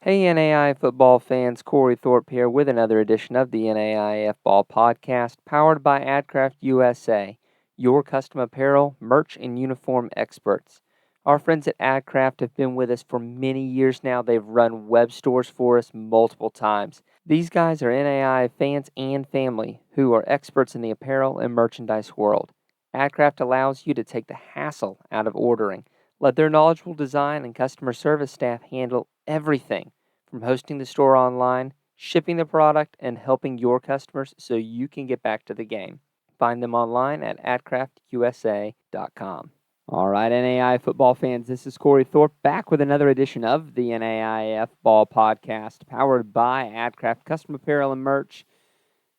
Hey NAI football fans, Corey Thorpe here with another edition of the NAIFBall Podcast, powered by AdCraft USA, your custom apparel, merch, and uniform experts. Our friends at AdCraft have been with us for many years now. They've run web stores for us multiple times. These guys are NAI fans and family who are experts in the apparel and merchandise world. AdCraft allows you to take the hassle out of ordering. Let their knowledgeable design and customer service staff handle everything from hosting the store online, shipping the product, and helping your customers so you can get back to the game. Find them online at adcraftusa.com. All right, NAI football fans, this is Corey Thorpe back with another edition of the NAIF Ball Podcast, powered by AdCraft Custom Apparel and Merch,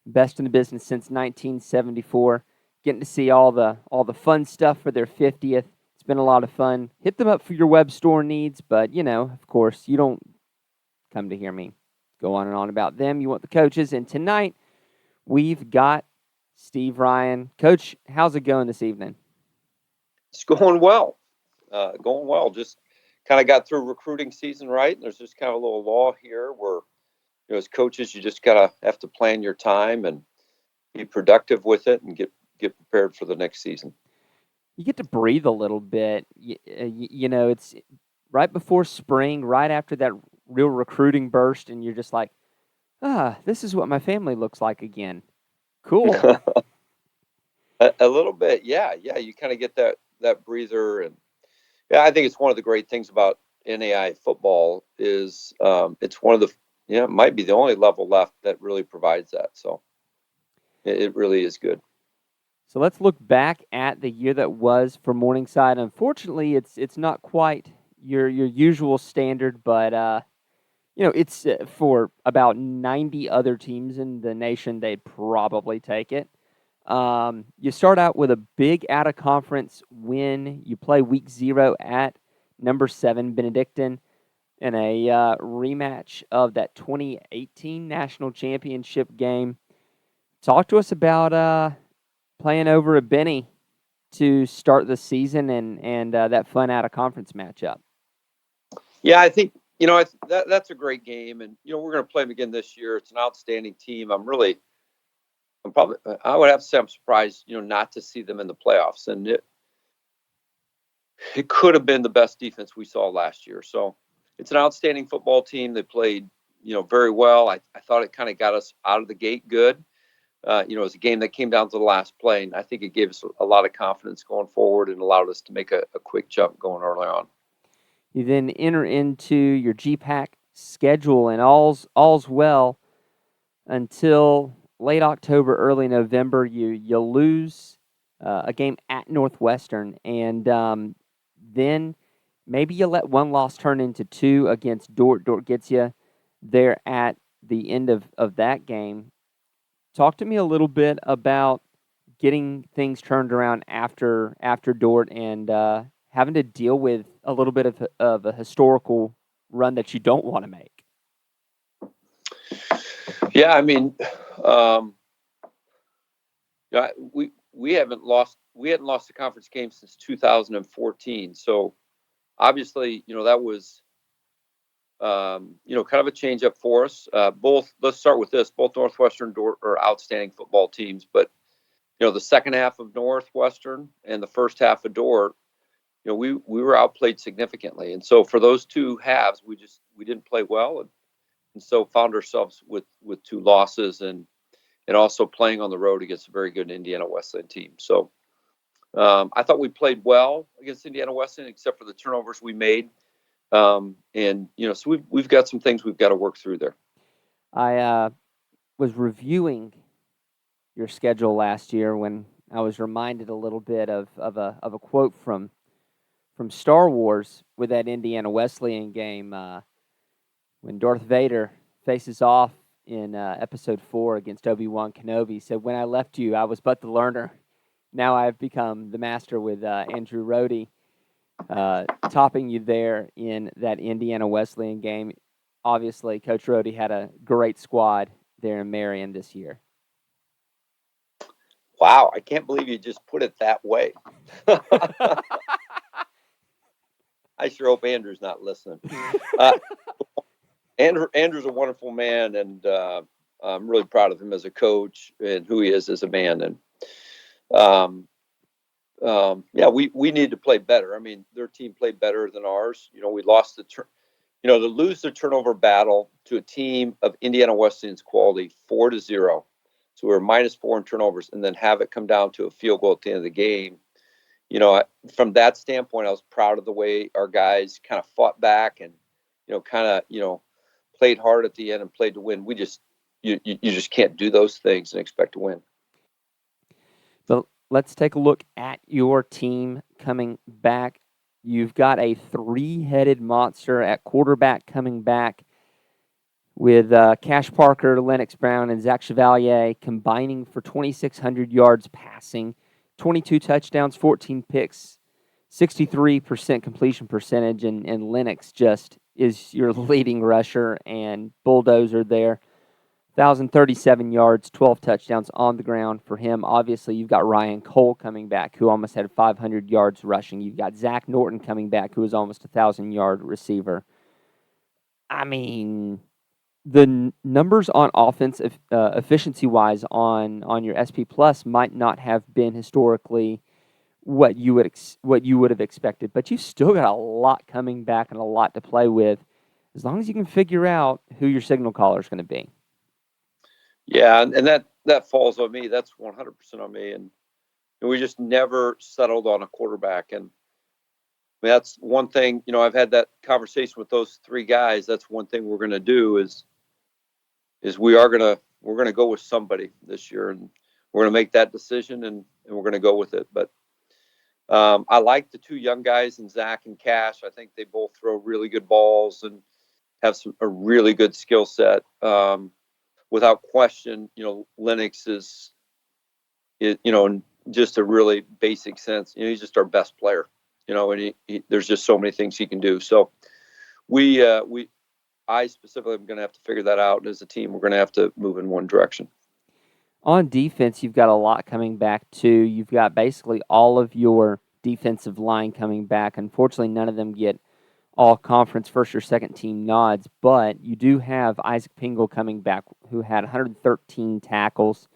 best in the business since 1974. Getting to see all the fun stuff for their 50th. It's been a lot of fun. Hit them up for your web store needs, but of course, you don't come to hear me go on and on about them. You want the coaches. And tonight, we've got Steve Ryan. Coach, how's it going this evening? It's going well. Just kind of got through recruiting season, right? And there's just kind of a little law here where, as coaches, you just gotta have to plan your time and be productive with it and get prepared for the next season. You get to breathe a little bit. It's right before spring, right after that real recruiting burst, and you're just like, this is what my family looks like again. Cool. a little bit, yeah. You kind of get that breather, and yeah, I think it's one of the great things about NAI football is it's one of the it might be the only level left that really provides that. So it really is good. So let's look back at the year that was for Morningside. Unfortunately, it's not quite your usual standard, but it's for about 90 other teams in the nation, they'd probably take it. You start out with a big out-of-conference win. You play week 0 at number 7 Benedictine in a rematch of that 2018 national championship game. Talk to us about playing over a Benny to start the season and that fun out-of-conference matchup. Yeah, I think that's a great game, and we're going to play them again this year. It's an outstanding team. I would have to say I'm surprised, not to see them in the playoffs, and it could have been the best defense we saw last year. So it's an outstanding football team. They played, very well. I thought it kind of got us out of the gate good. It was a game that came down to the last play, and I think it gave us a lot of confidence going forward and allowed us to make a quick jump going early on. You then enter into your GPAC schedule, and all's well until late October, early November. You lose a game at Northwestern, and then maybe you let one loss turn into 2 against Dort. Dort gets you there at the end of that game. Talk to me a little bit about getting things turned around after Dort and having to deal with a little bit of a historical run that you don't want to make. Yeah, I mean, we hadn't lost a conference game since 2014. So obviously, that was kind of a change up for us. Let's start with this. Both Northwestern and Dort are outstanding football teams, but the second half of Northwestern and the first half of Dort, we were outplayed significantly. And so for those two halves, we didn't play well, and so found ourselves with 2 losses and also playing on the road against a very good Indiana Wesleyan team. So I thought we played well against Indiana Wesleyan, except for the turnovers we made. So we've got some things we've got to work through there. I was reviewing your schedule last year when I was reminded a little bit of a quote from Star Wars with that Indiana Wesleyan game when Darth Vader faces off in Episode 4 against Obi-Wan Kenobi. He said, "When I left you, I was but the learner. Now I have become the master," with Andrew Rohde topping you there in that Indiana Wesleyan game. Obviously, Coach Rohde had a great squad there in Marion this year. Wow, I can't believe you just put it that way. I sure hope Andrew's not listening. Andrew's a wonderful man, and I'm really proud of him as a coach and who he is as a man. And yeah, we need to play better. I mean, their team played better than ours. We lost to lose the turnover battle to a team of Indiana Wesleyan's quality 4-0. So we were -4 in turnovers, and then have it come down to a field goal at the end of the game. From that standpoint, I was proud of the way our guys kind of fought back and, played hard at the end and played to win. You just can't do those things and expect to win. But let's take a look at your team coming back. You've got a three-headed monster at quarterback coming back with Cash Parker, Lennox Brown, and Zach Chevalier combining for 2,600 yards passing, 22 touchdowns, 14 picks, 63% completion percentage, and Lennox just is your leading rusher and bulldozer there. 1,037 yards, 12 touchdowns on the ground for him. Obviously, you've got Ryan Cole coming back, who almost had 500 yards rushing. You've got Zach Norton coming back, who is almost a 1,000-yard receiver. I mean, the numbers on offense, efficiency-wise, on your SP Plus might not have been historically what you would have expected, but you've still got a lot coming back and a lot to play with, as long as you can figure out who your signal caller is going to be. Yeah, and that falls on me. That's 100% on me, and we just never settled on a quarterback. And that's one thing. I've had that conversation with those three guys. That's one thing we're going to do is we're going to go with somebody this year, and we're going to make that decision, and we're going to go with it. But I like the two young guys in Zach and Cash. I think they both throw really good balls and have a really good skill set. Without question, Lennox is in just a really basic sense, he's just our best player, and there's just so many things he can do. So I specifically am going to have to figure that out. As a team, we're going to have to move in one direction. On defense, you've got a lot coming back, too. You've got basically all of your defensive line coming back. Unfortunately, none of them get all-conference first or second team nods, but you do have Isaac Pingle coming back, who had 113 tackles.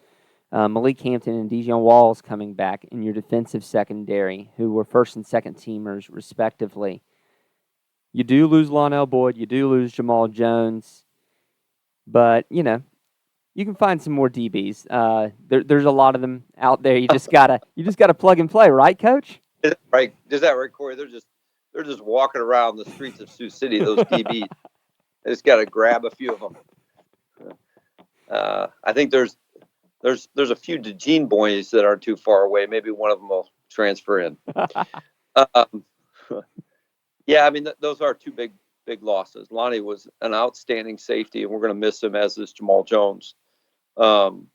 Malik Hampton and Dijon Walls coming back in your defensive secondary, who were first and second teamers, respectively. You do lose Lonnell Boyd. You do lose Jamal Jones. But, you can find some more DBs. There's a lot of them out there. You just gotta plug and play, right, Coach? Right. Is that right, Corey? They're just walking around the streets of Sioux City, those DBs. I just got to grab a few of them. I think there's a few DeJean boys that aren't too far away. Maybe one of them will transfer in. Yeah, I mean, those are two big losses. Lonnie was an outstanding safety, and we're going to miss him, as is Jamal Jones. But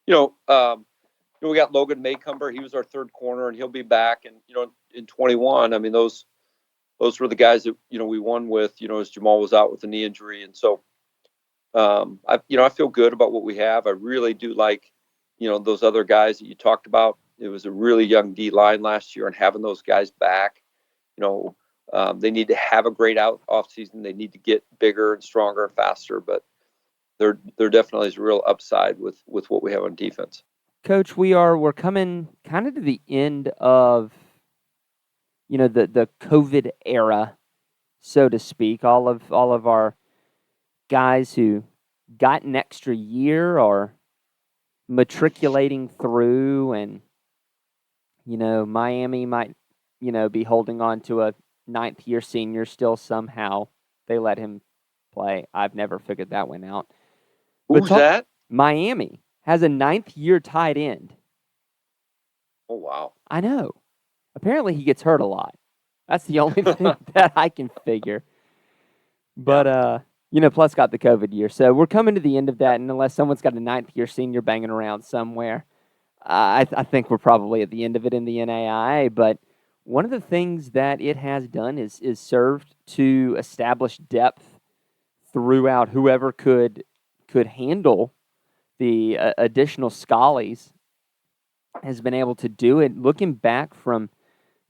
we got Logan Maycumber. He was our third corner, and he'll be back. And in 21, I mean, those were the guys that we won with. As Jamal was out with a knee injury, and so I feel good about what we have. I really do like those other guys that you talked about. It was a really young D line last year, and having those guys back, they need to have a great off season. They need to get bigger and stronger and faster, but there definitely is real upside with what we have on defense. Coach, we're coming kind of to the end of the COVID era, so to speak. All of our guys who got an extra year are matriculating through, and Miami might be holding on to a ninth year senior still somehow. They let him play. I've never figured that one out. Who's that? Miami has a ninth year tight end. Oh, wow. I know. Apparently he gets hurt a lot. That's the only thing that I can figure. But, plus got the COVID year. So we're coming to the end of that, and unless someone's got a ninth year senior banging around somewhere, I think we're probably at the end of it in the NAIA. But one of the things that it has done is served to establish depth throughout whoever could handle the additional Scullies has been able to do it. Looking back from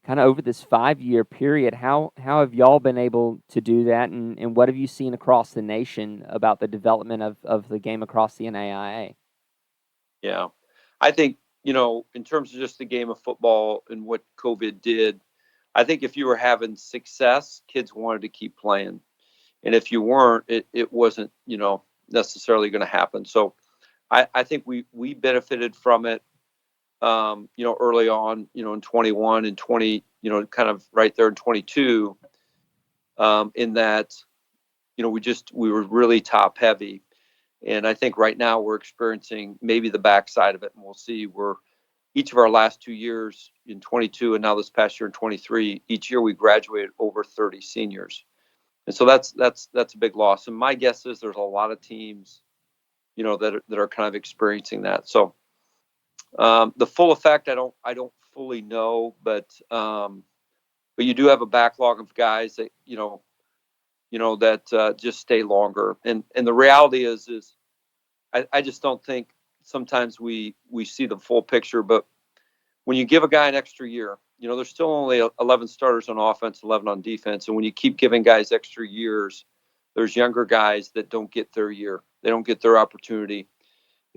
kind of over this 5-year period. How have y'all been able to do that, and what have you seen across the nation about the development of the game across the NAIA? Yeah. I think, in terms of just the game of football and what COVID did, I think if you were having success, kids wanted to keep playing. And if you weren't, it wasn't, necessarily going to happen. So I think we benefited from it, early on, in 21 and 20, kind of right there in 22, in that, we were really top heavy. And I think right now we're experiencing maybe the backside of it, and we'll see. We're each of our last 2 years in 22 and now this past year in 23, each year we graduated over 30 seniors. And so that's a big loss. And my guess is there's a lot of teams, that are kind of experiencing that. So the full effect, I don't fully know, but you do have a backlog of guys that that just stay longer. And the reality is I just don't think sometimes we see the full picture. But when you give a guy an extra year, there's still only 11 starters on offense, 11 on defense. And when you keep giving guys extra years, there's younger guys that don't get their year. They don't get their opportunity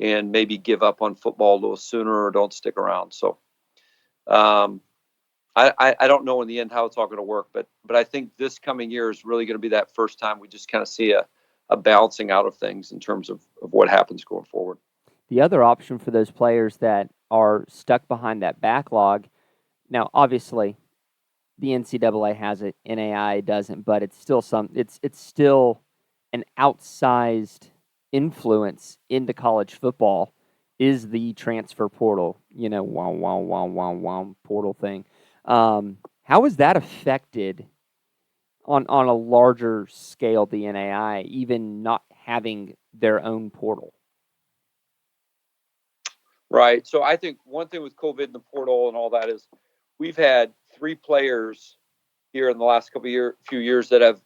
and maybe give up on football a little sooner or don't stick around. So I don't know in the end how it's all going to work, but I think this coming year is really going to be that first time we just kind of see a balancing out of things in terms of what happens going forward. The other option for those players that are stuck behind that backlog, now obviously the NCAA has it, NAIA doesn't, but it's still it's still an outsized influence into college football is the transfer portal, portal thing. How is that affected on a larger scale, the NAIA, even not having their own portal? Right. So I think one thing with COVID and the portal and all that is we've had 3 players here in the last few years that have,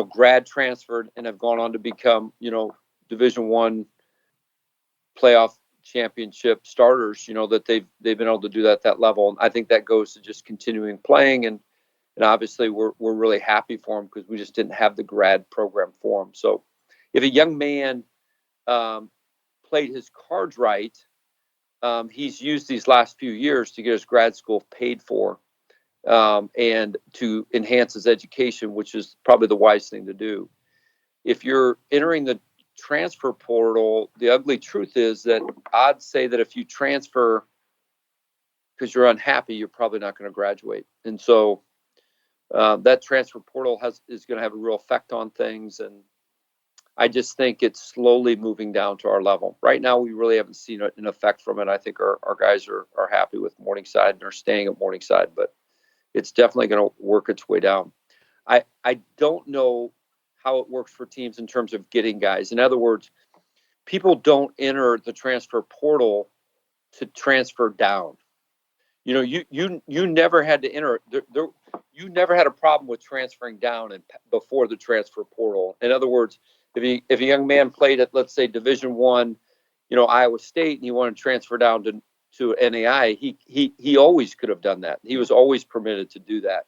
grad transferred and have gone on to become, Division I playoff championship starters, that they've been able to do that at that level. And I think that goes to just continuing playing. And obviously we're really happy for them because we just didn't have the grad program for them. So if a young man played his cards right, he's used these last few years to get his grad school paid for and to enhance his education, which is probably the wise thing to do. If you're entering the transfer portal, the ugly truth is that I'd say that if you transfer because you're unhappy, you're probably not going to graduate. And so that transfer portal is going to have a real effect on things. And I just think it's slowly moving down to our level. Right now, we really haven't seen an effect from it. I think our guys are happy with Morningside and are staying at Morningside, but it's definitely going to work its way down. I don't know how it works for teams in terms of getting guys. In other words, people don't enter the transfer portal to transfer down. You never had to enter. You never had a problem with transferring down before the transfer portal. In other words, if a young man played at, let's say, Division I, Iowa State, and he wanted to transfer down to NAI, he always could have done that. He was always permitted to do that.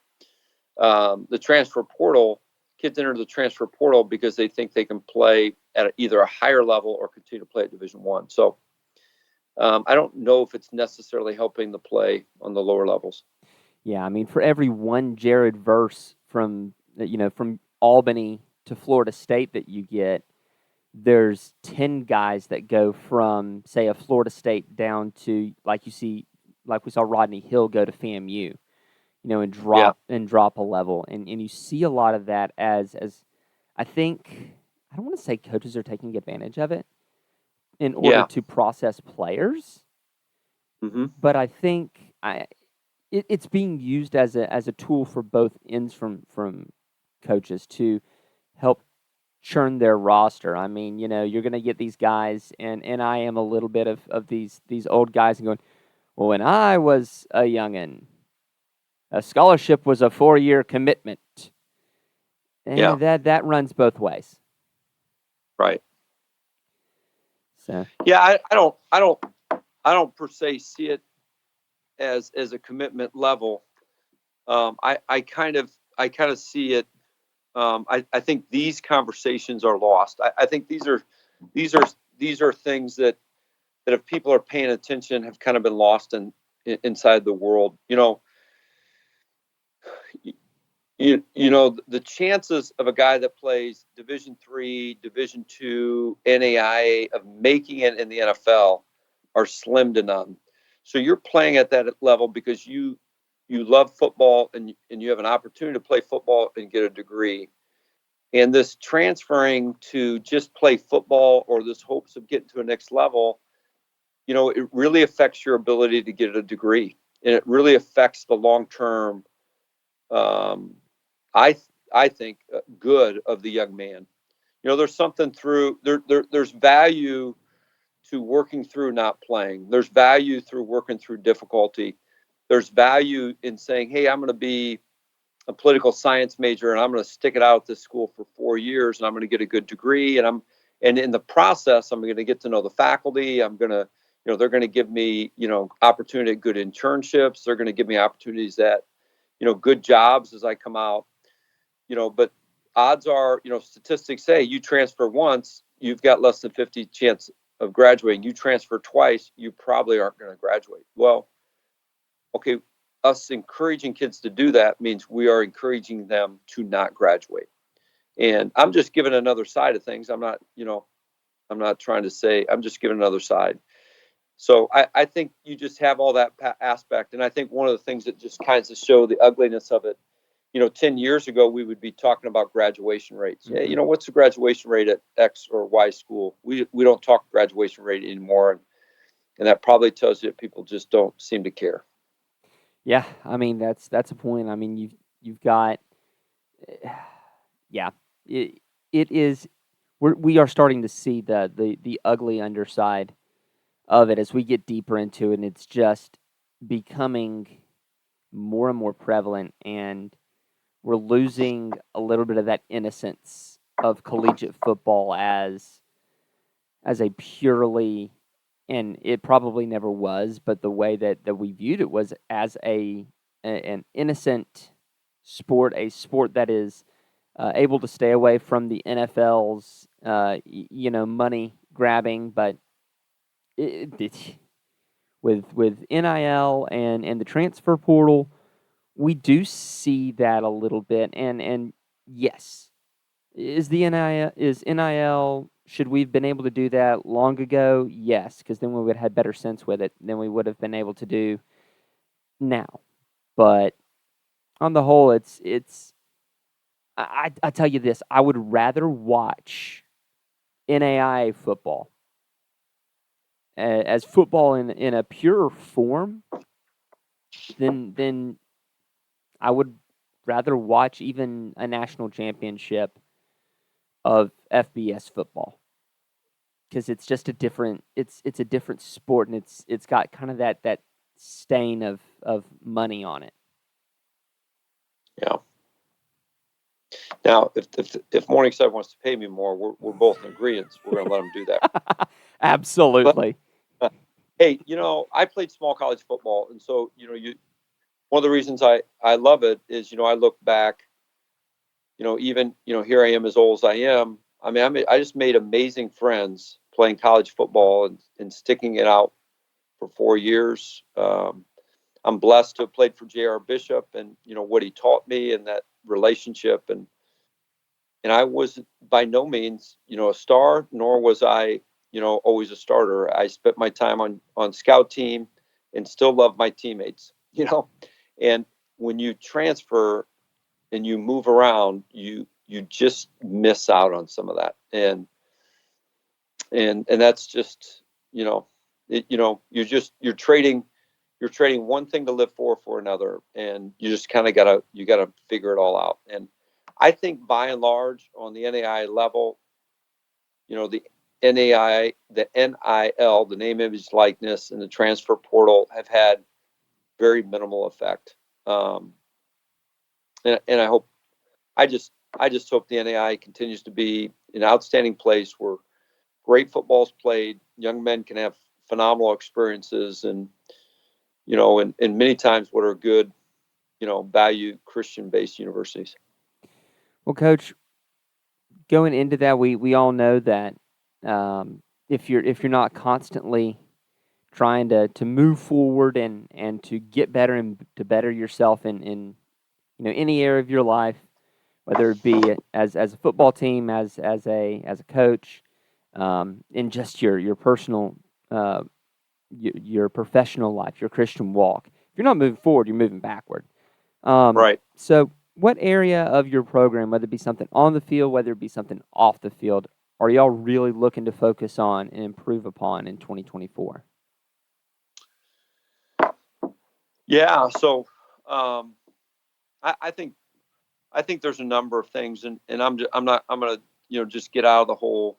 The transfer portal, kids enter the transfer portal because they think they can play at either a higher level or continue to play at Division I. So I don't know if it's necessarily helping the play on the lower levels. Yeah, I mean, for every one Jared Verse from Albany to Florida State that you get, there's 10 guys that go from, say, a Florida State down to, like we saw Rodney Hill go to FAMU, and drop a level. And you see a lot of that as I think, I don't want to say coaches are taking advantage of it in order to process players. Mm-hmm. But I think it's being used as a tool for both ends from coaches to help churn their roster. I mean, you're going to get these guys, and I am a little bit of these old guys and going, well, when I was a youngin', a scholarship was a 4-year commitment. And that runs both ways. Right. So yeah, I don't per se see it as a commitment level. I kind of see it. I think these conversations are lost. I think these are these are things that if people are paying attention have kind of been lost inside the world. The chances of a guy that plays Division III, Division II, NAIA of making it in the NFL are slim to none. So you're playing at that level because you love football and you have an opportunity to play football and get a degree. And this transferring to just play football or this hopes of getting to a next level, it really affects your ability to get a degree, and it really affects the long term. I I think good of the young man. There's something through there's value to working through not playing. There's value through working through difficulty. There's value in saying, hey, I'm going to be a political science major and I'm going to stick it out at this school for 4 years and I'm going to get a good degree, and in the process I'm going to get to know the faculty. I'm going to they're going to give me opportunity at good internships. They're going to give me opportunities at good jobs as I come out. But odds are, statistics say you transfer once, you've got less than 50 chance of graduating. You transfer twice, you probably aren't going to graduate. Well, okay, us encouraging kids to do that means we are encouraging them to not graduate. And I'm just giving another side of things. I'm not trying to say, I'm just giving another side. So I think you just have all that aspect. And I think one of the things that just kind of show the ugliness of it, 10 years ago, we would be talking about graduation rates. Mm-hmm. Yeah, what's the graduation rate at X or Y school? We don't talk graduation rate anymore. And that probably tells you that people just don't seem to care. Yeah, I mean that's a point. I mean you've got, yeah, it is. We are starting to see the ugly underside of it as we get deeper into it, and it's just becoming more and more prevalent, and we're losing a little bit of that innocence of collegiate football as a purely, and it probably never was, but the way that we viewed it was as an innocent sport, a sport that is able to stay away from the NFL's money grabbing, but with NIL and the transfer portal, we do see that a little bit, and yes, is NIL, should we have been able to do that long ago? Yes, because then we would have had better sense with it than we would have been able to do now. But on the whole, I tell you this, I would rather watch NAIA football as football in a pure form than I would rather watch even a national championship of FBS football, because it's just a different it's a different sport, and it's got kind of that stain of money on it. Yeah. Now, if Morningside wants to pay me more, we're both in agreement. We're going to let them do that. Absolutely. But, hey, I played small college football, and so one of the reasons I love it is I look back, even here I am as old as I am. I mean, I just made amazing friends playing college football and sticking it out for 4 years. I'm blessed to have played for J.R. Bishop and what he taught me and that relationship, and I was by no means a star, nor was I always a starter. I spent my time on scout team and still love my teammates. And when you transfer and you move around, you just miss out on some of that, and that's just you're trading one thing to live for another, and you just kind of gotta figure it all out. And I think by and large on the NAI level, the NAI, the NIL, the name, image, likeness, and the transfer portal have had very minimal effect. And I just hope the NAI continues to be an outstanding place where great football is played, young men can have phenomenal experiences, and and many times what are good value Christian-based universities. Well, Coach, going into that, we all know that if you're not constantly trying to move forward and to get better and to better yourself in any area of your life, whether it be as a football team, as a coach, in just your personal your professional life, your Christian walk. If you're not moving forward, you're moving backward. Right. So, what area of your program, whether it be something on the field, whether it be something off the field, are y'all really looking to focus on and improve upon in 2024? Yeah. So, I think there's a number of things, and I'm gonna just get out of the whole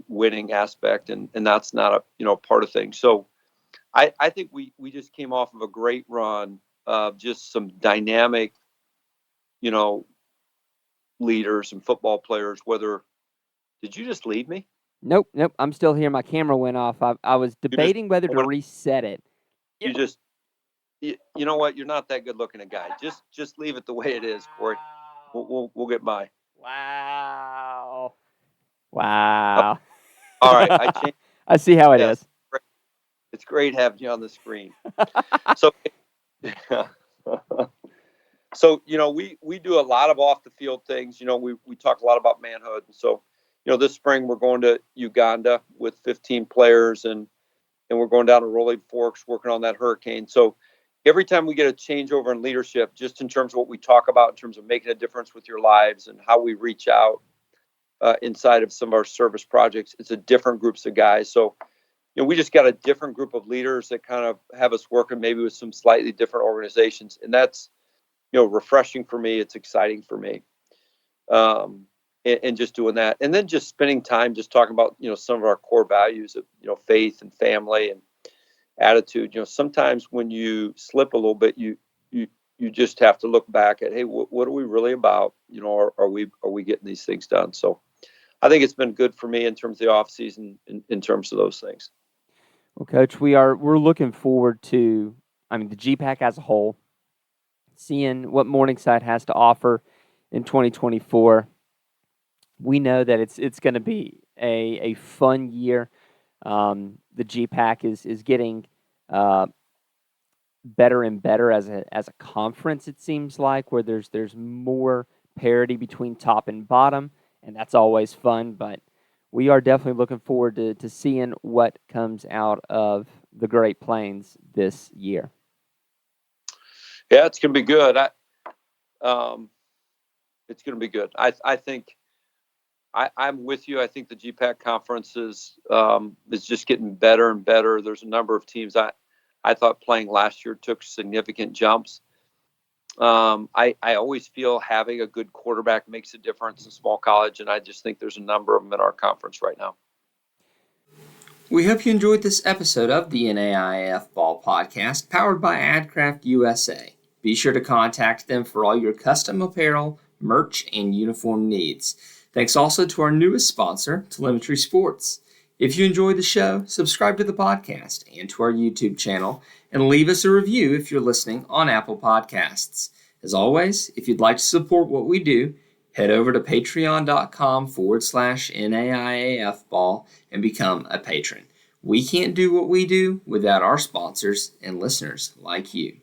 winning aspect, and that's not a part of things. So I think we just came off of a great run of just some dynamic leaders and football players. Did you just leave me? Nope. I'm still here. My camera went off. I was debating whether to reset it. You know what? You're not that good looking a guy. Just leave it the way it is, Corey. We'll get by. Wow. All right. I changed. I see how it is. It's great having you on the screen. So, so we do a lot of off the field things. We talk a lot about manhood. And so, this spring we're going to Uganda with 15 players, and we're going down to Rolling Forks working on that hurricane. So every time we get a changeover in leadership, just in terms of what we talk about in terms of making a difference with your lives and how we reach out inside of some of our service projects, it's a different groups of guys. So, we just got a different group of leaders that kind of have us working maybe with some slightly different organizations. And that's, refreshing for me. It's exciting for me. And just doing that. And then just spending time just talking about, some of our core values of, faith and family and attitude. Sometimes when you slip a little bit, you just have to look back at, hey, what are we really about? Are we getting these things done? So I think it's been good for me in terms of the off season, in terms of those things. Well, Coach, we're looking forward to, the GPAC as a whole, seeing what Morningside has to offer in 2024. We know that it's going to be a fun year. The GPAC is getting better and better as a conference. It seems like where there's more parity between top and bottom, and that's always fun. But we are definitely looking forward to seeing what comes out of the Great Plains this year. Yeah, it's going to be good. It's going to be good. I think I'm with you. I think the GPAC conference is just getting better and better. There's a number of teams I thought playing last year took significant jumps. I always feel having a good quarterback makes a difference in small college, and I just think there's a number of them in our conference right now. We hope you enjoyed this episode of the NAIAFBALL Podcast, powered by AdCraft USA. Be sure to contact them for all your custom apparel, merch, and uniform needs. Thanks also to our newest sponsor, Telemetry Sports. If you enjoyed the show, subscribe to the podcast and to our YouTube channel, and leave us a review if you're listening on Apple Podcasts. As always, if you'd like to support what we do, head over to patreon.com/NAIAFBall and become a patron. We can't do what we do without our sponsors and listeners like you.